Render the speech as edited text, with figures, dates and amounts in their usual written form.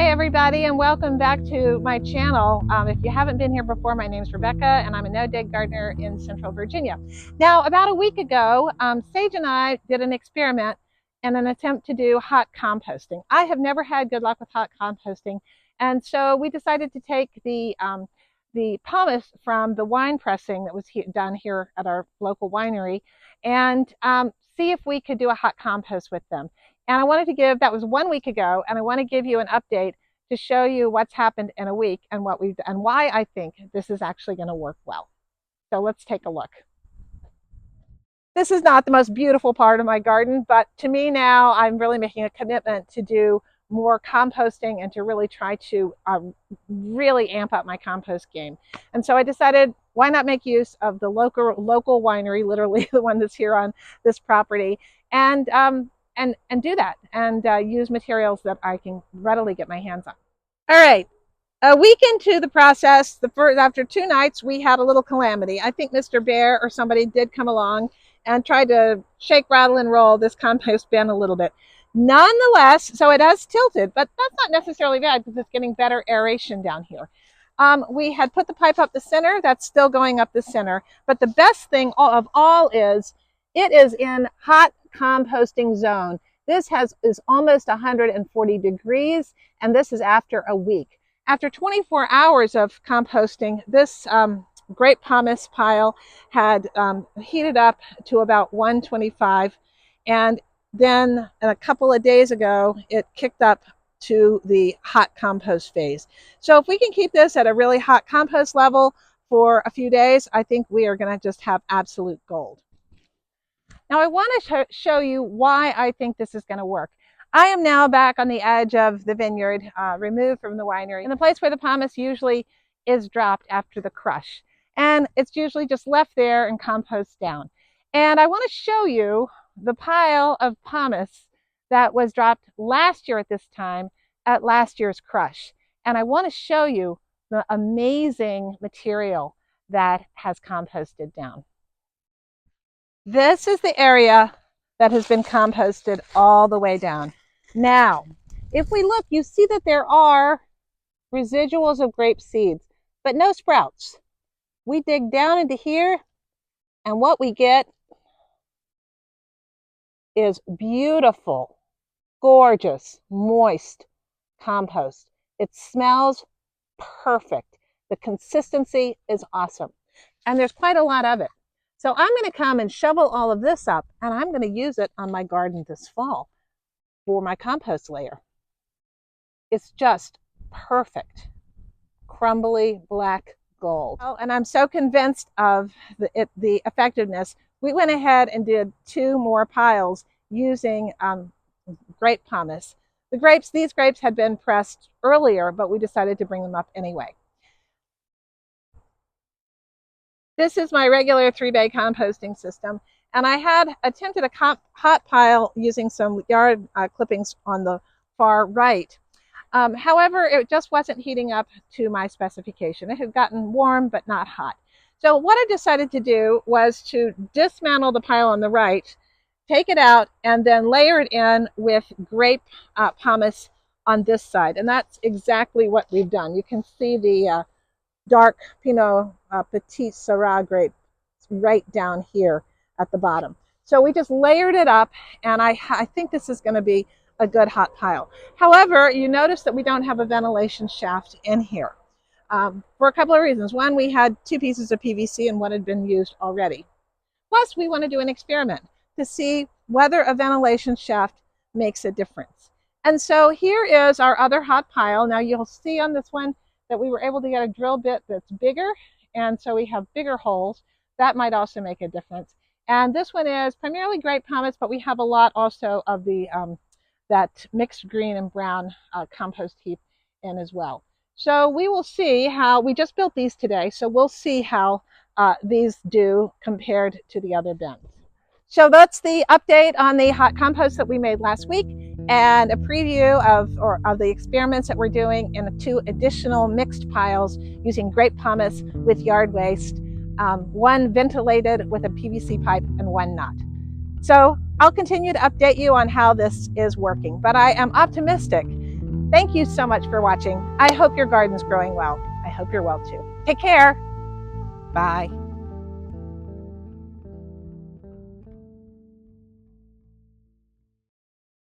Hey everybody, and welcome back to my channel. If you haven't been here before, my name's Rebecca and I'm a no-dig gardener in Central Virginia. Now, about a week ago, Sage and I did an experiment in an attempt to do hot composting. I have never had good luck with hot composting, and so we decided to take the pomace from the wine pressing that was done here at our local winery and see if we could do a hot compost with them. And I wanted to give, that was 1 week ago, and I want to give you an update to show you what's happened in a week and what we've and why I think this is actually going to work well. So let's take a look. This is not the most beautiful part of my garden, but to me now, I'm really making a commitment to do more composting and to really try to really amp up my compost game. And so I decided, why not make use of the local winery, literally the one that's here on this property, and do that and use materials that I can readily get my hands on. All right, a week into the process, after 2 nights, we had a little calamity. I think Mr. Bear or somebody did come along and try to shake, rattle, and roll this compost bin a little bit. Nonetheless, so it has tilted, but that's not necessarily bad because it's getting better aeration down here. We had put the pipe up the center. That's still going up the center. But the best thing of all is it is in hot composting zone. This is almost 140 degrees, and this is after a week. After 24 hours of composting, this Grape Pomace pile had heated up to about 125, and then a couple of days ago, it kicked up to the hot compost phase. So if we can keep this at a really hot compost level for a few days, I think we are going to just have absolute gold. Now I want to show you why I think this is going to work. I am now back on the edge of the vineyard, removed from the winery, in the place where the pomace usually is dropped after the crush. And it's usually just left there and compost down. And I want to show you the pile of pomace that was dropped last year at this time at last year's crush. And I want to show you the amazing material that has composted down. This is the area that has been composted all the way down. Now, if we look, you see that there are residuals of grape seeds, but no sprouts. We dig down into here, and what we get is beautiful, gorgeous, moist compost. It smells perfect. The consistency is awesome, and there's quite a lot of it. So I'm going to come and shovel all of this up, and I'm going to use it on my garden this fall for my compost layer. It's just perfect, crumbly black gold. Oh, and I'm so convinced of the effectiveness. We went ahead and did 2 more piles using grape pomace. These grapes had been pressed earlier, but we decided to bring them up anyway. This is my regular 3-bay composting system, and I had attempted a hot pile using some yard clippings on the far right. However, it just wasn't heating up to my specification. It had gotten warm, but not hot. So what I decided to do was to dismantle the pile on the right, take it out, and then layer it in with grape pomace on this side. And that's exactly what we've done. You can see the dark Pinot Petit Syrah grape right down here at the bottom. So we just layered it up, and I think this is going to be a good hot pile. However, you notice that we don't have a ventilation shaft in here for a couple of reasons. One, we had 2 pieces of PVC and one had been used already. Plus, we want to do an experiment to see whether a ventilation shaft makes a difference. And so here is our other hot pile. Now you'll see on this one that we were able to get a drill bit that's bigger, and so we have bigger holes. That might also make a difference. And this one is primarily grape pomace, but we have a lot also of the that mixed green and brown compost heap in as well. So we will see how, we just built these today, so we'll see how these do compared to the other bins. So that's the update on the hot compost that we made last week, and a preview of the experiments that we're doing in 2 additional mixed piles using grape pomace with yard waste, one ventilated with a PVC pipe and one not. So I'll continue to update you on how this is working, but I am optimistic Thank you so much for watching. I hope your garden's growing well. I hope you're well too. Take care. Bye.